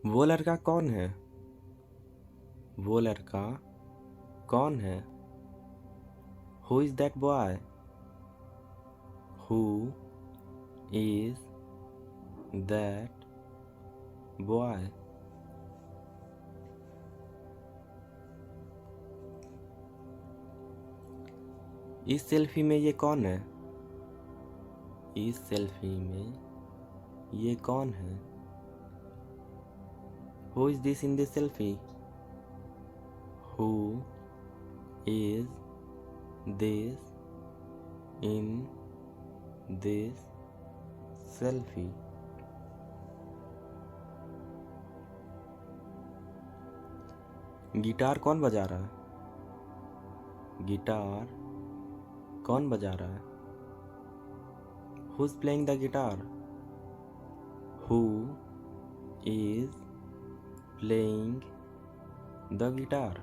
वो लड़का कौन है? वो लड़का कौन है? Who is that boy? Who is that boy? इस सेल्फी में ये कौन है? इस सेल्फी में ये कौन है? Who is this in this selfie? Who is this in this selfie? Guitar कौन बजा रहा है? गिटार कौन बजा रहा है? Who is playing the guitar? Who is playing the guitar?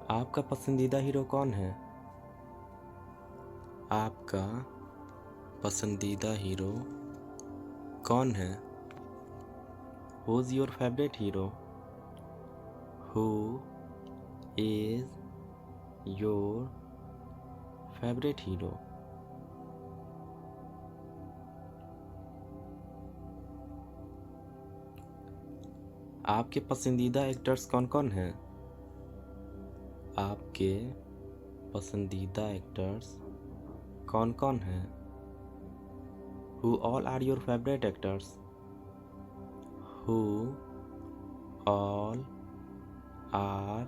आपका पसंदीदा हीरो कौन है? आपका पसंदीदा हीरो कौन है? Who is your favourite hero? Who is your favourite hero? आपके पसंदीदा एक्टर्स कौन कौन हैं? आपके पसंदीदा एक्टर्स कौन कौन हैं? Who all are your favorite actors? Who all are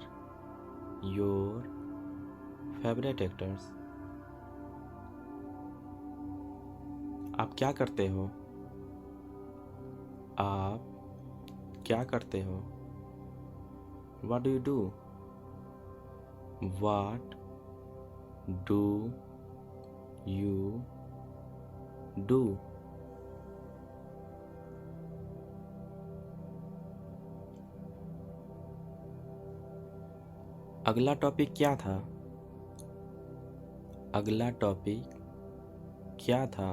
your favorite actors? आप क्या करते हो? आप क्या करते हो? What do you do? What do you do? अगला टॉपिक क्या था? अगला टॉपिक क्या था?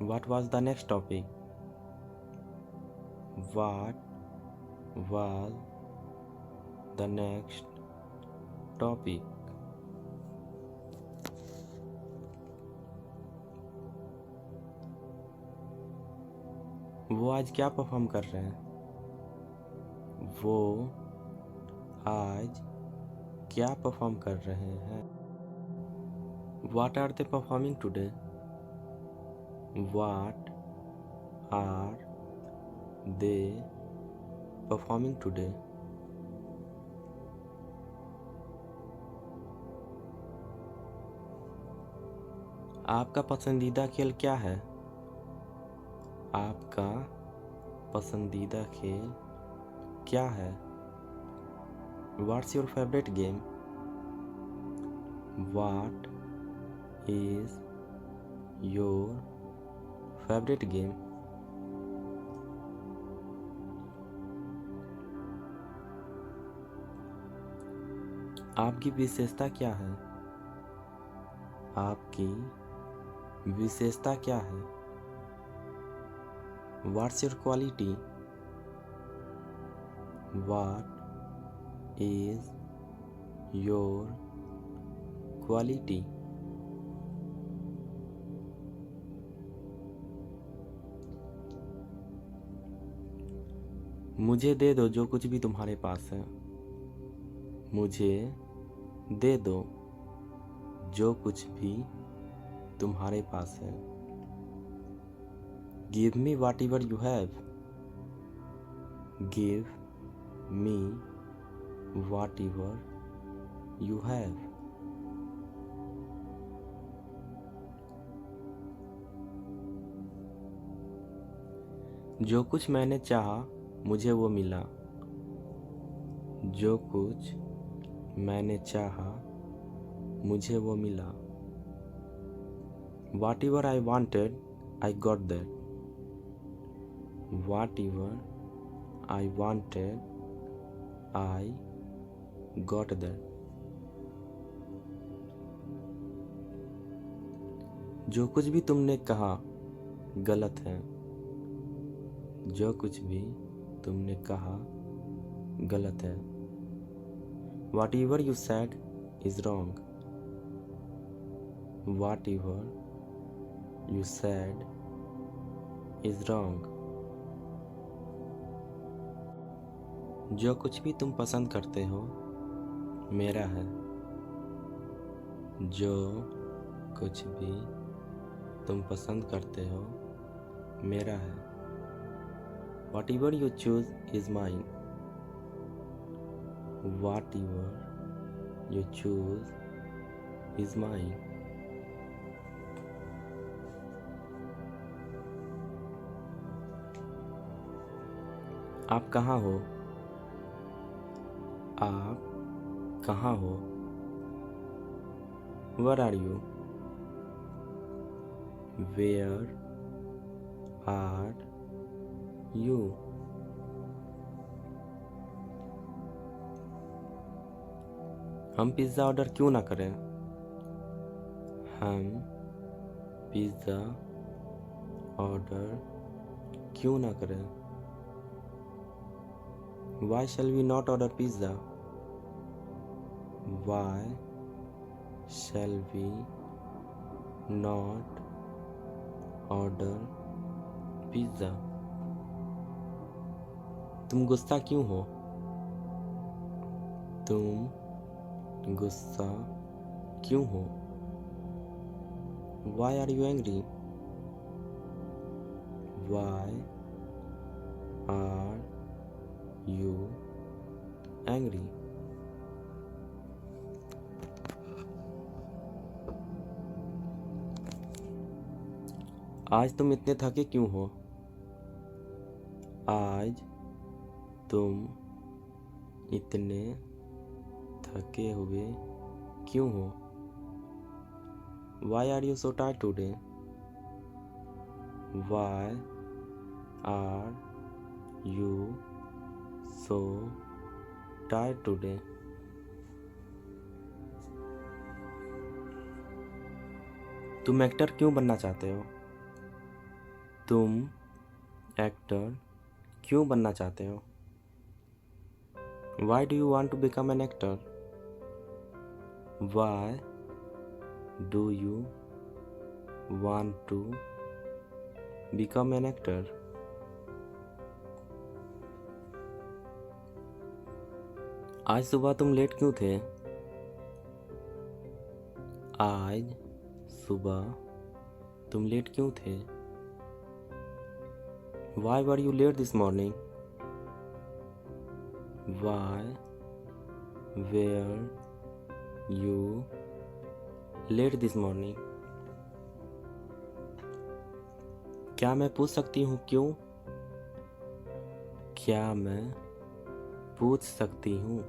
What was the next topic? What was the next topic? वो आज क्या परफॉर्म कर रहे हैं? वो आज क्या परफॉर्म कर रहे हैं? What are they performing today? What are they performing today? आपका पसंदीदा खेल क्या है? आपका पसंदीदा खेल क्या है? What's your favorite game? What is your favorite game? आपकी विशेषता क्या है? आपकी विशेषता क्या है? What's your quality? What is your quality? मुझे दे दो जो कुछ भी तुम्हारे पास है। मुझे दे दो जो कुछ भी तुम्हारे पास है। Give me whatever you have. Give me whatever you have. जो कुछ मैंने चाहा मुझे वो मिला। जो कुछ मैंने चाहा मुझे वो मिला। Whatever I wanted, I got that. Whatever I wanted, I got that. जो कुछ भी तुमने कहा गलत है। जो कुछ भी तुमने कहा गलत है। Whatever you said is wrong. Whatever you said is wrong. जो कुछ भी तुम पसंद करते हो मेरा है। जो कुछ भी तुम पसंद करते हो मेरा है। Whatever you choose is mine. Whatever you choose is mine. आप कहाँ हो? आप कहाँ हो? Where are you? Where are you? हम पिज़्ज़ा ऑर्डर क्यों ना करें? हम पिज़्ज़ा ऑर्डर क्यों ना करें? Why shall we not order pizza? Why shall we not order pizza? तुम गुस्सा क्यों हो? तुम गुस्सा क्यों हो? Why are you angry? Why are you angry? आज तुम इतने थके क्यों हो? आज तुम इतने थके हुए क्यों हो? Why are you so tired today? Why are you so tired today? तुम एक्टर क्यों बनना चाहते हो? तुम एक्टर क्यों बनना चाहते हो? Why do you want to become an actor? Why do you want to become an actor? आज सुबह तुम लेट क्यों थे? आज सुबह तुम लेट क्यों थे? Why were you late this morning? Why were you late this morning? क्या मैं पूछ सकती हूँ क्यों? क्या मैं पूछ सकती हूँ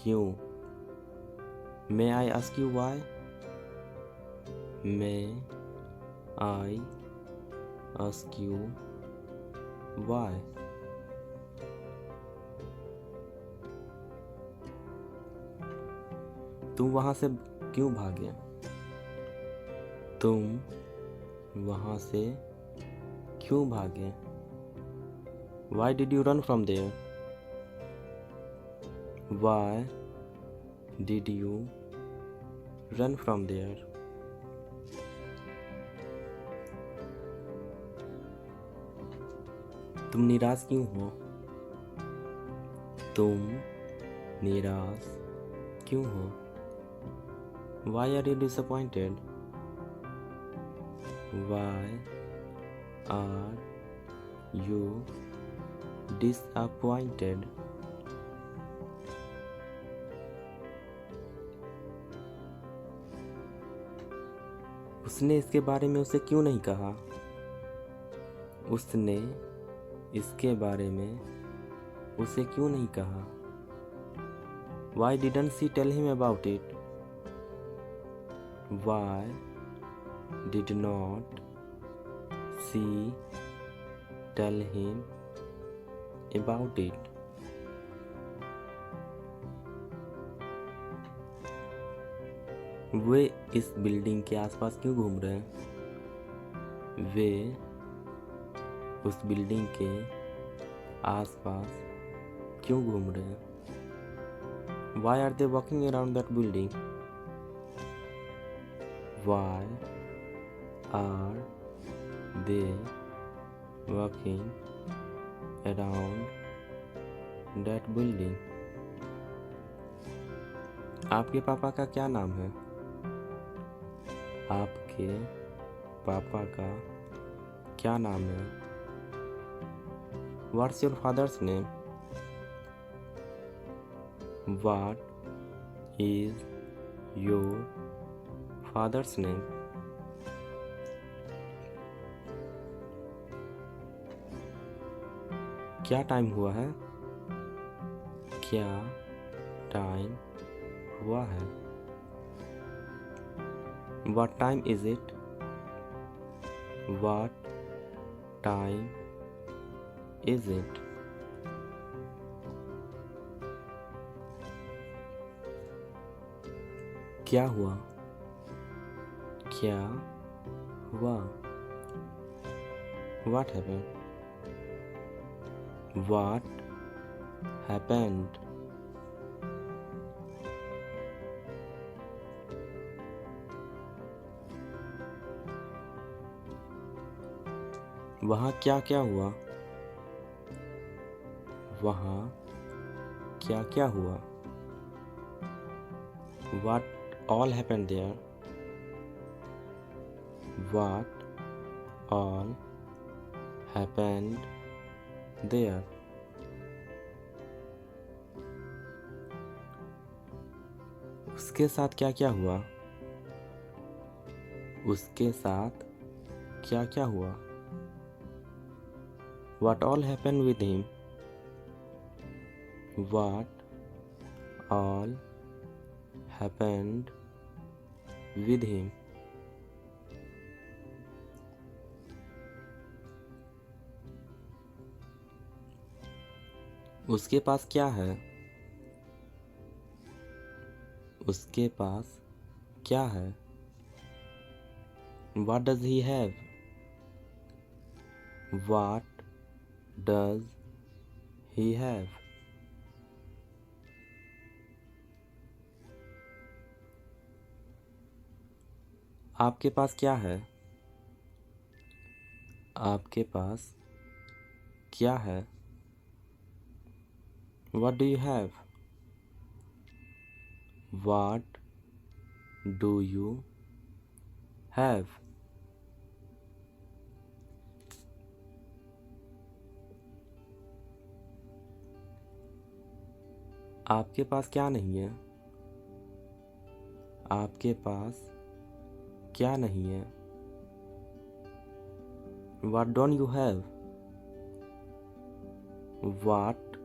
क्यों? May I ask you why? May I ask you why? तुम वहां से क्यों भागे? तुम वहां से क्यों भागे? Why did you run from there? Why did you run from there? तुम निराश क्यों हो? तुम निराश क्यों हो? Why are you disappointed? Why are you disappointed? उसने इसके बारे में उसे क्यों नहीं कहा? उसने इसके बारे में उसे क्यों नहीं कहा? Why didn't she tell him about it? Why did not she tell him about it? वे इस बिल्डिंग के आसपास क्यों घूम रहे हैं? वे उस बिल्डिंग के आसपास क्यों घूम रहे हैं? Why are they walking around that building? Why are they walking around that building? आपके पापा का क्या नाम है? आपके पापा का क्या नाम है? What's your father's name? What is your father's name? क्या टाइम हुआ है? क्या टाइम हुआ है? What time is it? What time is it? क्या हुआ? क्या हुआ? What happened? What happened? वहाँ क्या क्या हुआ? वहाँ क्या क्या हुआ? What all happened there? What all happened there? उसके साथ क्या क्या हुआ? उसके साथ क्या क्या हुआ? What all happened with him? What all happened with him? उसके पास क्या है? उसके पास क्या है? What does he have? What does he have? आपके पास क्या है? आपके पास क्या है? What do you have? What do you have? आपके पास क्या नहीं है? आपके पास क्या नहीं है? What don't you have? What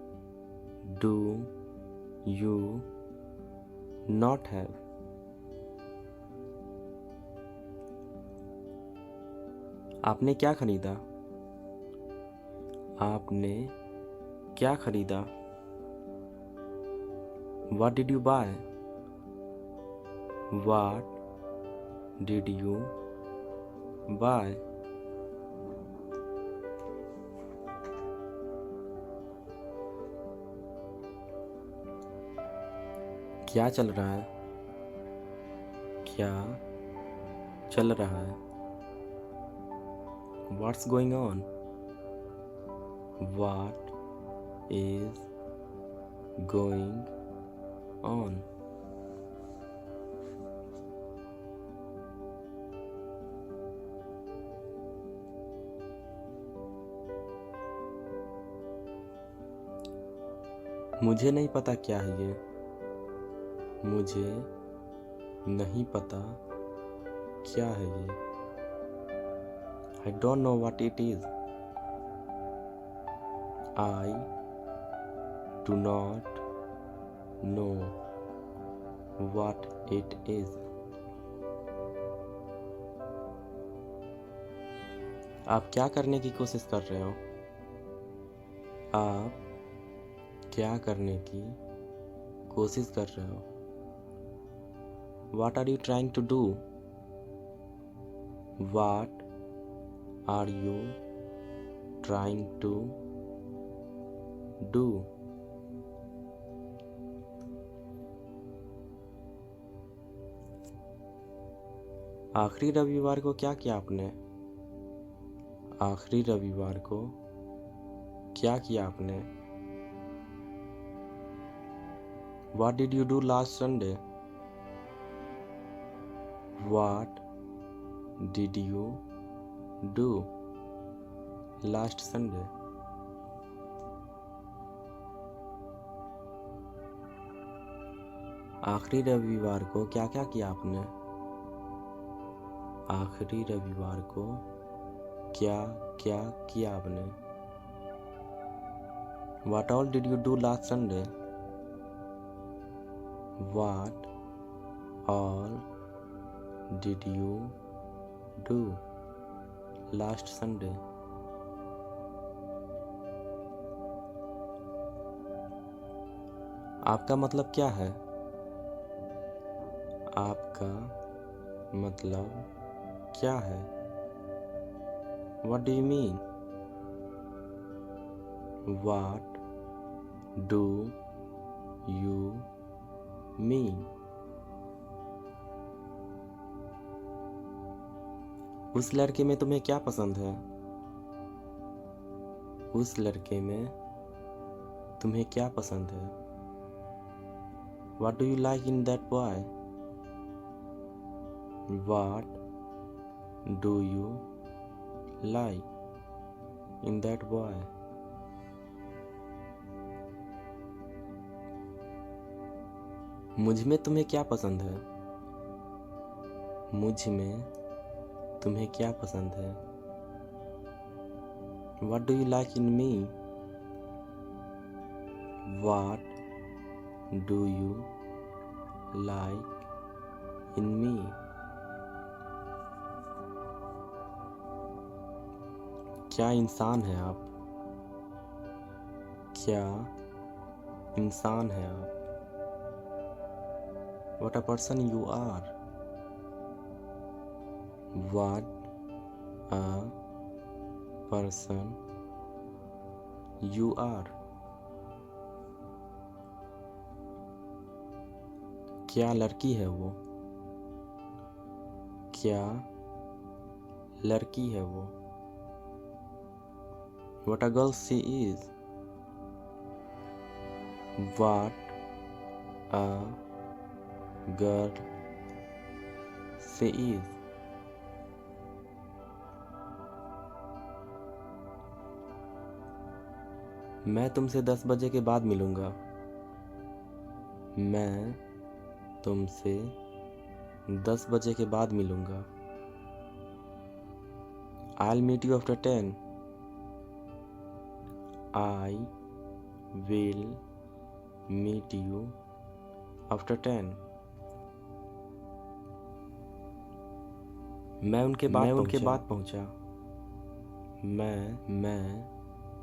do you not have? आपने क्या खरीदा? आपने क्या खरीदा? What did you buy? What did you buy? क्या चल रहा है? क्या चल रहा है? What's going on? What is going on? मुझे नहीं पता क्या है ये। मुझे नहीं पता क्या है ये। I don't know what it is. I do not know what it is. आप क्या करने की कोशिश कर रहे हो? आप क्या करने की कोशिश कर रहे हो? What are you trying to do? What are you trying to do? आखिरी रविवार को क्या किया आपने? आखिरी रविवार को क्या किया आपने? What did you do last Sunday? What did you do last Sunday? आखिरी रविवार को क्या क्या किया आपने? आखिरी रविवार को क्या क्या किया आपने? What all did you do last Sunday? What all did you do last Sunday? आपका मतलब क्या है? आपका मतलब क्या है? What do you mean? What do you mean? उस लड़के में तुम्हें क्या पसंद है? उस लड़के में तुम्हें क्या पसंद है? What do you like in that boy? What do you like in that boy? मुझ में तुम्हें क्या पसंद है? मुझ में तुम्हें क्या पसंद है? What do you like in me? What do you like in me? क्या इंसान है आप? क्या इंसान है आप? What a person you are. What a person you are. क्या लड़की है वो? क्या लड़की है वो? What a girl she is. What a girl she is. मैं तुमसे 10 बजे के बाद मिलूंगा। मैं तुमसे 10 बजे के बाद मिलूंगा। I'll meet you after 10. I will meet you after 10. मैं उनके बाद पहुंचा। मैं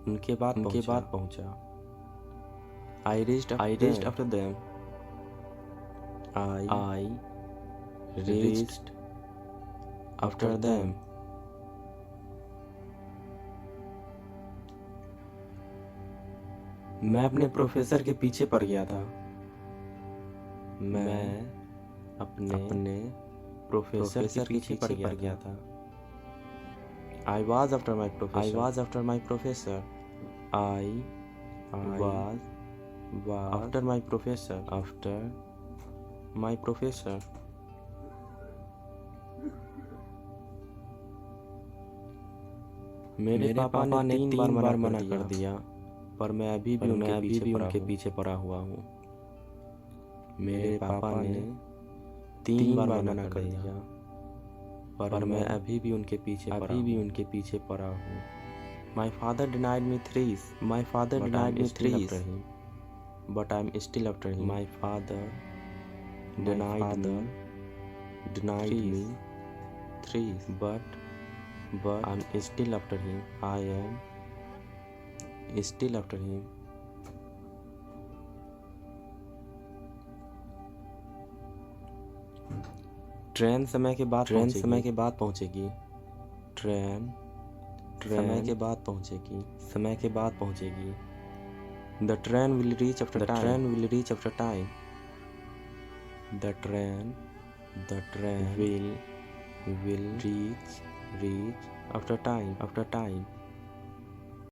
उनके बाद पहुंचा। I reached after them. I reached after them. मैं अपने प्रोफेसर के पीछे पड़ गया था। मैं अपने प्रोफेसर के पीछे पड़ गया था। I was after my professor. I was after my professor. I was after my professor. After my professor. मेरे पापा ने 3 बार मना कर दिया, पर मैं अभी भी उनके पीछे पड़ा हुआ हूँ। मेरे पापा ने 3 बार मना कर दिया, पर मैं अभी भी उनके पीछे पड़ा हूँ। My father denied me thrice. My father denied me thrice. But I'm still after him. My father denied me thrice. But I'm still after him. I am still after him. Train समय के बाद पहुंचेगी। Train समय के बाद पहुंचेगी। समय के बाद पहुंचेगी। The train will reach after time. The train will reach after time.